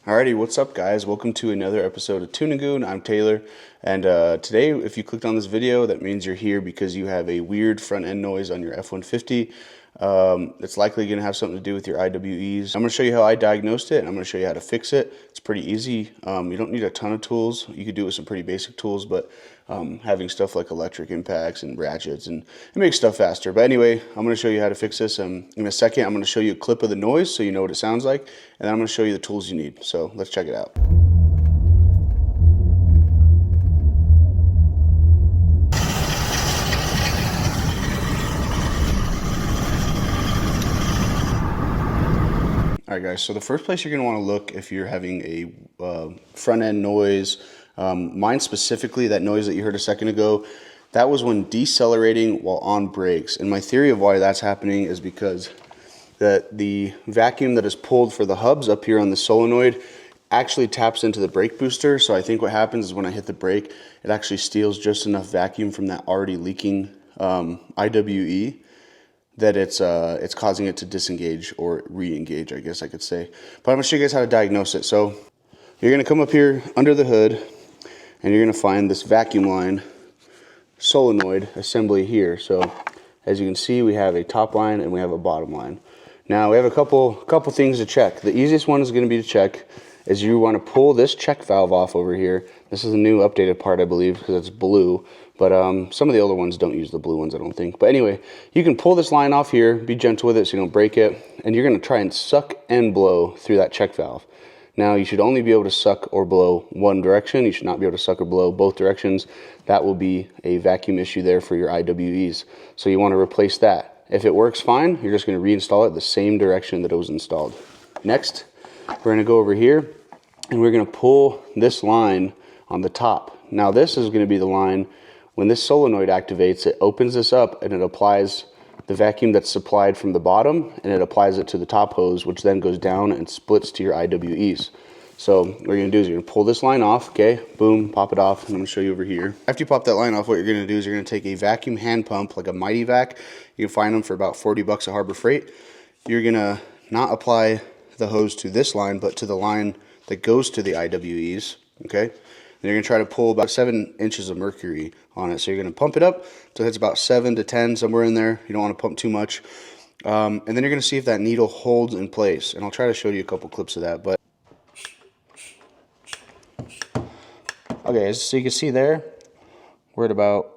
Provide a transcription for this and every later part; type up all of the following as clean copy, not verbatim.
Alrighty, what's up guys? Welcome to another episode of Tunengoon. I'm Taylor, and today if you clicked on this video, that means you're here because you have a weird front end noise on your F-150. It's likely going to have something to do with your IWEs. I'm going to show you how I diagnosed it, and I'm going to show you how to fix it. It's pretty easy. You don't need a ton of tools. You could do it with some pretty basic tools, but having stuff like electric impacts and ratchets, and it makes stuff faster. But anyway, I'm going to show you how to fix this. In a second, I'm going to show you a clip of the noise so you know what it sounds like, and then I'm going to show you the tools you need. So let's check it out. Alright guys, so the first place you're going to want to look if you're having a front end noise, mine specifically, that noise that you heard a second ago, that was when decelerating while on brakes. And my theory of why that's happening is because the vacuum that is pulled for the hubs up here on the solenoid actually taps into the brake booster. So I think what happens is when I hit the brake, it actually steals just enough vacuum from that already leaking IWE that it's causing it to disengage or re-engage, I guess I could say. But I'm going to show you guys how to diagnose it. So you're going to come up here under the hood, and you're going to find this vacuum line solenoid assembly here. So as you can see, we have a top line and we have a bottom line. Now we have a couple things to check. The easiest one is going to be to check is you want to pull this check valve off over here. This is a new updated part, I believe, because it's blue. But some of the older ones don't use the blue ones, I don't think. But anyway, you can pull this line off here, be gentle with it so you don't break it, and you're going to try and suck and blow through that check valve. Now, you should only be able to suck or blow one direction. You should not be able to suck or blow both directions. That will be a vacuum issue there for your IWEs. So you want to replace that. If it works fine, you're just going to reinstall it the same direction that it was installed. Next, we're going to go over here, and we're going to pull this line on the top. Now, this is going to be the line. When this solenoid activates, it opens this up and it applies the vacuum that's supplied from the bottom, and it applies it to the top hose, which then goes down and splits to your IWEs. So what you're going to do is you're going to pull this line off, okay? Boom, pop it off, and I'm going to show you over here. After you pop that line off, what you're going to do is you're going to take a vacuum hand pump, like a Mighty Vac. You can find them for about 40 bucks at Harbor Freight. You're going to not apply the hose to this line, but to the line that goes to the IWEs, okay? And you're going to try to pull about 7 inches of mercury on it. So you're going to pump it up so it's about 7 to 10, somewhere in there. You don't want to pump too much. And then you're going to see if that needle holds in place. And I'll try to show you a couple clips of that. But okay, so you can see there, we're at about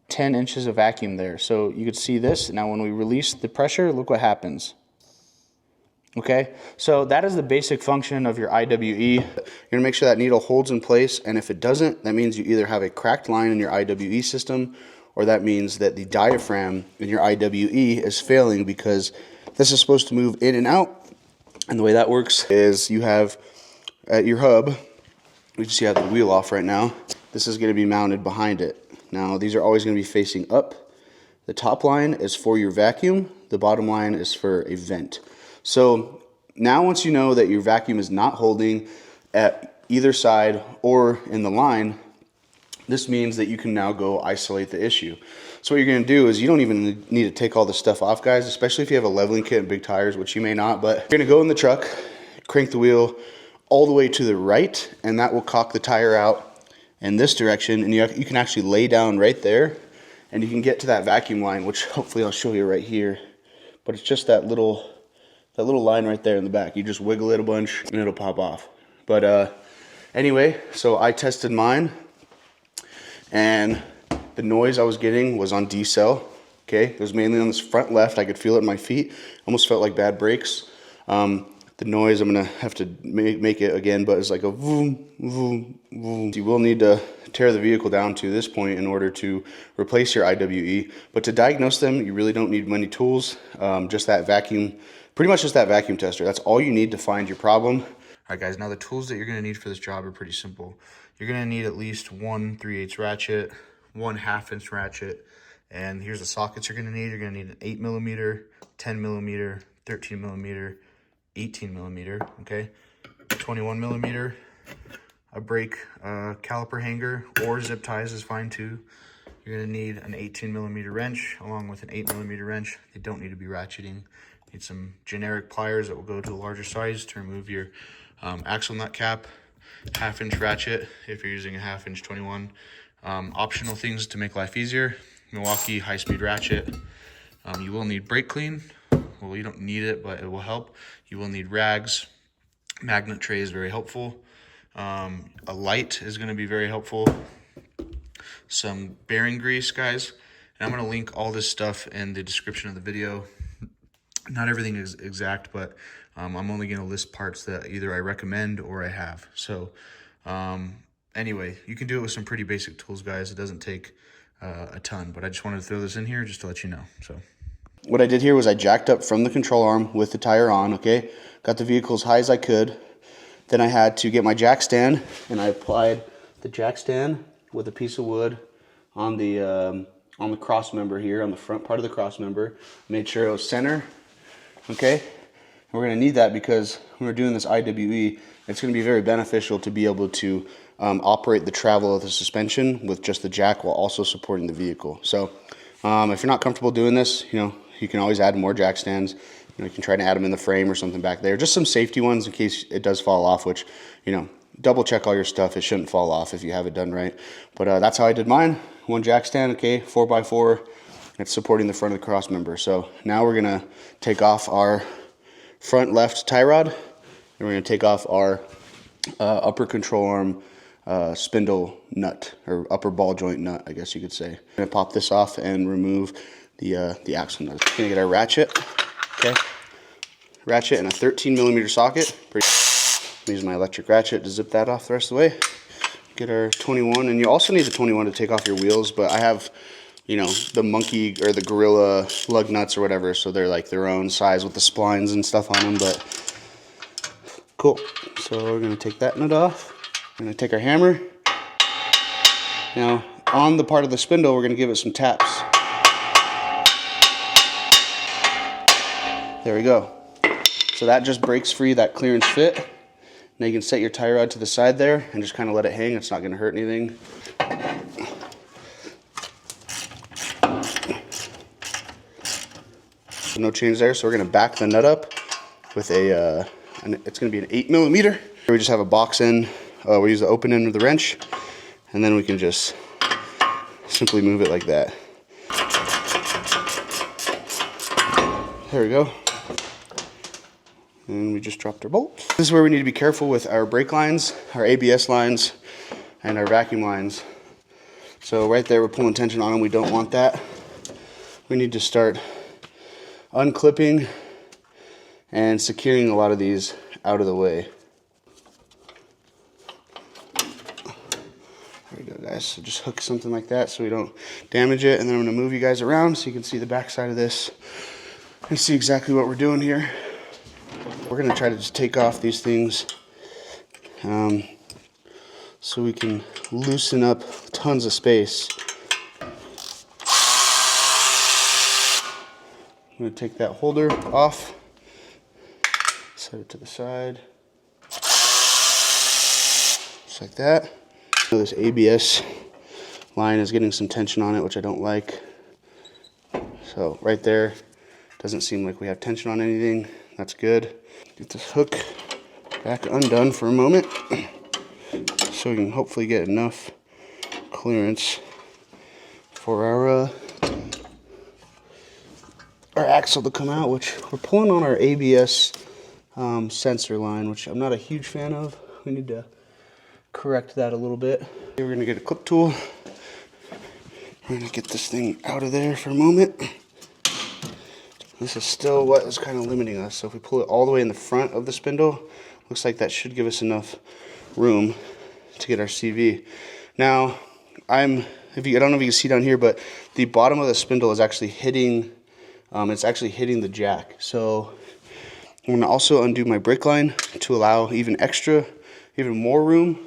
10 inches of vacuum there. So you could see this. Now when we release the pressure, look what happens. Okay, so that is the basic function of your IWE. You're gonna make sure that needle holds in place, and if it doesn't, that means you either have a cracked line in your IWE system, or that means that the diaphragm in your IWE is failing, because this is supposed to move in and out. And the way that works is you have at your hub, we just have the wheel off right now, this is gonna be mounted behind it. Now these are always gonna be facing up. The top line is for your vacuum, the bottom line is for a vent. So now once you know that your vacuum is not holding at either side or in the line, this means that you can now go isolate the issue. So what you're going to do is you don't even need to take all this stuff off, guys, especially if you have a leveling kit and big tires, which you may not, but you're going to go in the truck, crank the wheel all the way to the right, and that will cock the tire out in this direction, and you can actually lay down right there, and you can get to that vacuum line, which hopefully I'll show you right here. But it's just that little line right there in the back. You just wiggle it a bunch and it'll pop off. But anyway, so I tested mine, and the noise I was getting was on decel. Okay, it was mainly on this front left. I could feel it in my feet. Almost felt like bad brakes. The noise, I'm gonna have to make it again, but it's like a vroom, vroom, vroom. You will need to tear the vehicle down to this point in order to replace your IWE. But to diagnose them, you really don't need many tools. Just that vacuum. Pretty much just that vacuum tester. That's all you need to find your problem. All right, guys, now the tools that you're going to need for this job are pretty simple. You're going to need at least one 3/8 ratchet, one 1/2 inch ratchet, and here's the sockets you're going to need. You're going to need an 8mm, 10mm, 13mm, 18mm, okay? 21mm, a brake caliper hanger, or zip ties is fine too. You're going to need an 18mm wrench along with an 8mm wrench. They don't need to be ratcheting. Need some generic pliers that will go to a larger size to remove your Axle nut cap, 1/2-inch ratchet if you're using a 1/2-inch 21. Optional things to make life easier: Milwaukee high-speed ratchet. You will need brake clean. Well, you don't need it, but it will help. You will need rags. Magnet tray is very helpful. A light is going to be very helpful. Some bearing grease, guys. And I'm going to link all this stuff in the description of the video. Not everything is exact, but I'm only going to list parts that either I recommend or I have. So anyway, you can do it with some pretty basic tools, guys. It doesn't take a ton, but I just wanted to throw this in here just to let you know. So what I did here was I jacked up from the control arm with the tire on, okay? Got the vehicle as high as I could. Then I had to get my jack stand, and I applied the jack stand with a piece of wood on the cross member here, on the front part of the cross member. Made sure it was center, okay? And we're gonna need that because when we're doing this IWE, it's gonna be very beneficial to be able to operate the travel of the suspension with just the jack while also supporting the vehicle. So if you're not comfortable doing this, you can always add more jack stands. You can try to add them in the frame or something back there. Just some safety ones in case it does fall off, which, double check all your stuff. It shouldn't fall off if you have it done right. But that's how I did mine. One jack stand, okay, 4x4. It's supporting the front of the cross member. So now we're gonna take off our front left tie rod, and we're gonna take off our upper control arm spindle nut, or upper ball joint nut, I guess you could say. I'm gonna pop this off and remove the axle nut. We're gonna get our ratchet, okay? Ratchet and a 13mm socket. I'm using my electric ratchet to zip that off the rest of the way. Get our 21, and you also need the 21 to take off your wheels, but I have, the monkey or the gorilla lug nuts or whatever, so they're like their own size with the splines and stuff on them, but cool. So we're gonna take that nut off. We're gonna take our hammer. Now, on the part of the spindle, we're gonna give it some taps. There we go. So that just breaks free that clearance fit. Now you can set your tie rod to the side there and just kind of let it hang. It's not going to hurt anything. So no change there. So we're going to back the nut up with it's going to be an 8mm. Here we just have a box end. We use the open end of the wrench, and then we can just simply move it like that. There we go. And we just dropped our bolt. This is where we need to be careful with our brake lines, our ABS lines, and our vacuum lines. So right there, we're pulling tension on them. We don't want that. We need to start unclipping and securing a lot of these out of the way. There we go, guys. So just hook something like that so we don't damage it. And then I'm gonna move you guys around so you can see the back side of this and see exactly what we're doing here. We're going to try to just take off these things so we can loosen up tons of space. I'm going to take that holder off, set it to the side, just like that. So this ABS line is getting some tension on it, which I don't like. So right there, doesn't seem like we have tension on anything. That's good. Get this hook back undone for a moment so we can hopefully get enough clearance for our axle to come out, which we're pulling on our ABS sensor line, which I'm not a huge fan of. We need to correct that a little bit. We're going to get a clip tool. We're going to get this thing out of there for a moment. This is still what is kind of limiting us. So if we pull it all the way in the front of the spindle, looks like that should give us enough room to get our CV. Now, I don't know if you can see down here, but the bottom of the spindle is actually hitting, it's actually hitting the jack. So I'm going to also undo my brake line to allow even more room.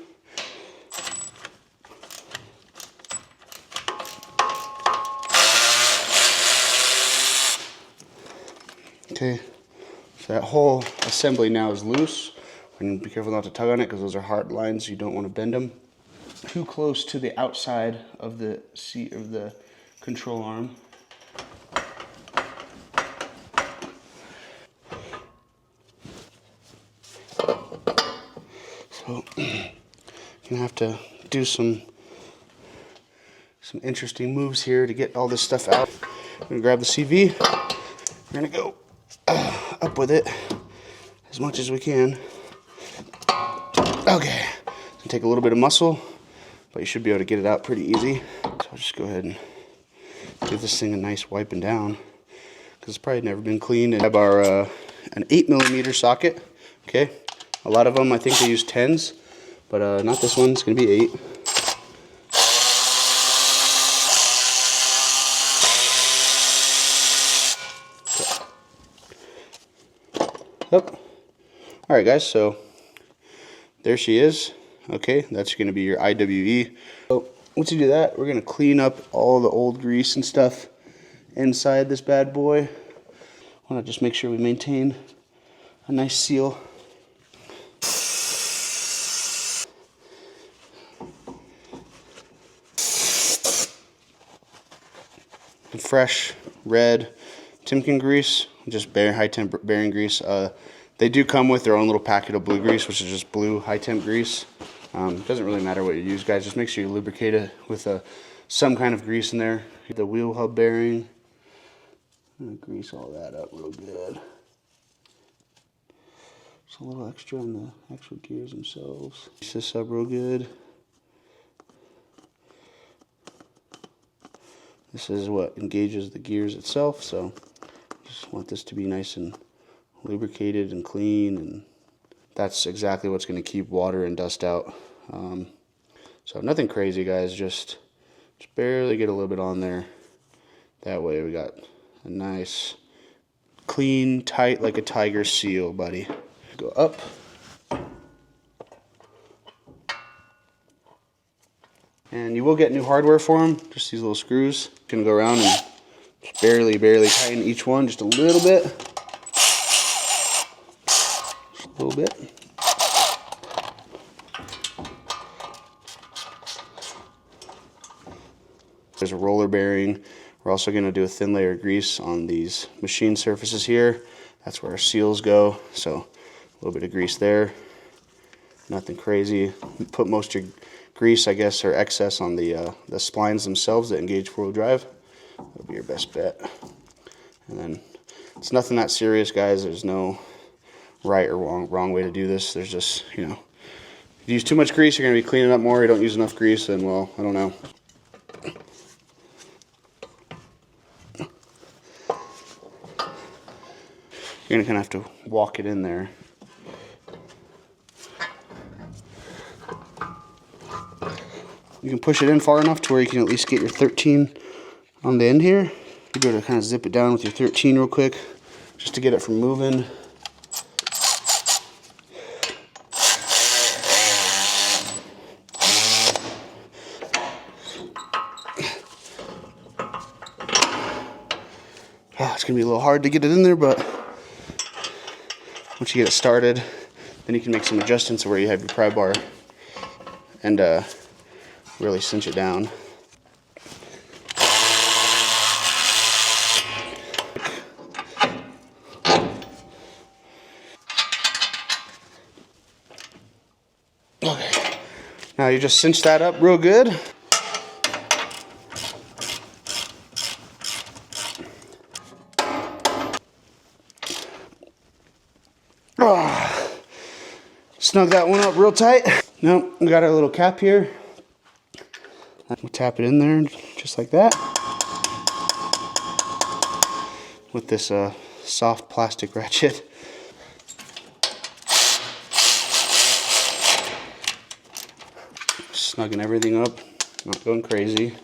Okay, so that whole assembly now is loose. And be careful not to tug on it because those are hard lines. You don't want to bend them too close to the outside of the seat of the control arm. So gonna have to do some interesting moves here to get all this stuff out. I'm gonna grab the CV. We're gonna go up with it as much as we can. Okay, it's gonna take a little bit of muscle, but you should be able to get it out pretty easy. So I'll just go ahead and give this thing a nice wiping down, because it's probably never been cleaned. And have our an 8mm socket. Okay, a lot of them I think they use 10s, but not this one. It's gonna be 8. Yep. All right, guys. So there she is. Okay, that's going to be your IWE. So once you do that, we're going to clean up all the old grease and stuff inside this bad boy. I want to just make sure we maintain a nice seal. Fresh red Tunengoon grease, just high temp bearing grease. They do come with their own little packet of blue grease, which is just blue high temp grease. It doesn't really matter what you use, guys. Just make sure you lubricate it with some kind of grease in there. The wheel hub bearing. I'm gonna grease all that up real good. Just a little extra on the actual gears themselves. Grease this up real good. This is what engages the gears itself, so just want this to be nice and lubricated and clean, and that's exactly what's going to keep water and dust out. So nothing crazy, guys, just barely get a little bit on there. That way we got a nice clean, tight, like a tiger seal, buddy. Go up. And you will get new hardware for them, just these little screws. You can go around and just barely tighten each one just a little bit. Just a little bit. There's a roller bearing. We're also going to do a thin layer of grease on these machine surfaces here. That's where our seals go. So a little bit of grease there. Nothing crazy. Put most of your grease, I guess, or excess on the splines themselves that engage four-wheel drive. That'll be your best bet. And then it's nothing that serious, guys. There's no right or wrong way to do this. There's just, you know, if you use too much grease, you're going to be cleaning up more. You don't use enough grease, then, well, I don't know. You're going to kind of have to walk it in there. You can push it in far enough to where you can at least get your 13 on the end here. You'll be able to kind of zip it down with your 13 real quick, just to get it from moving. Oh, it's going to be a little hard to get it in there, but once you get it started, then you can make some adjustments where you have your pry bar and really cinch it down. Okay, now you just cinch that up real good. Snug that one up real tight. Nope, we got our little cap here. We'll tap it in there just like that with this soft plastic ratchet. Snugging everything up, not going crazy.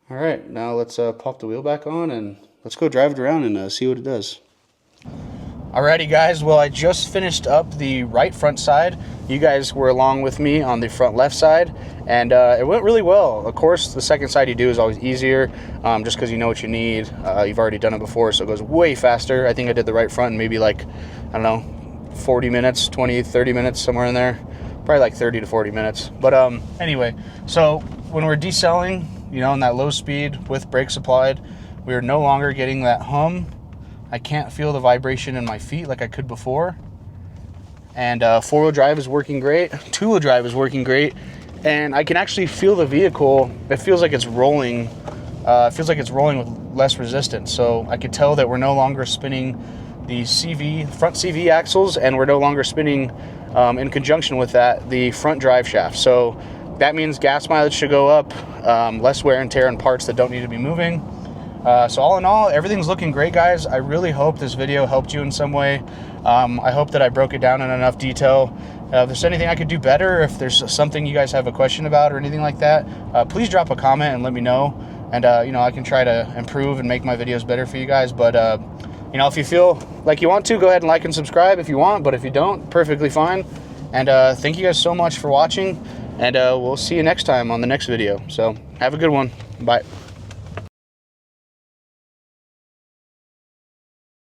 All right, now let's pop the wheel back on and let's go drive it around and see what it does. Alrighty, guys, well, I just finished up the right front side. You guys were along with me on the front left side, and it went really well. Of course, the second side you do is always easier, just because you know what you need. You've already done it before, so it goes way faster. I think I did the right front in maybe like, I don't know, 40 minutes, 20, 30 minutes, somewhere in there. Probably like 30 to 40 minutes. But anyway, so when we're decelling, you know, in that low speed with brakes applied, we are no longer getting that hum I can't feel the vibration in my feet like I could before. And four-wheel drive is working great. Two-wheel drive is working great. And I can actually feel the vehicle. It feels like it's rolling. It feels like it's rolling with less resistance. So I could tell that we're no longer spinning the front CV axles, and we're no longer spinning, in conjunction with that, the front drive shaft. So that means gas mileage should go up, less wear and tear on parts that don't need to be moving. So all in all, everything's looking great, guys. I really hope this video helped you in some way. I hope that I broke it down in enough detail. If there's anything I could do better, if there's something you guys have a question about or anything like that, please drop a comment and let me know. And, you know, I can try to improve and make my videos better for you guys. But, you know, if you feel like you want to, go ahead and like and subscribe if you want. But if you don't, perfectly fine. And thank you guys so much for watching. And we'll see you next time on the next video. So have a good one. Bye.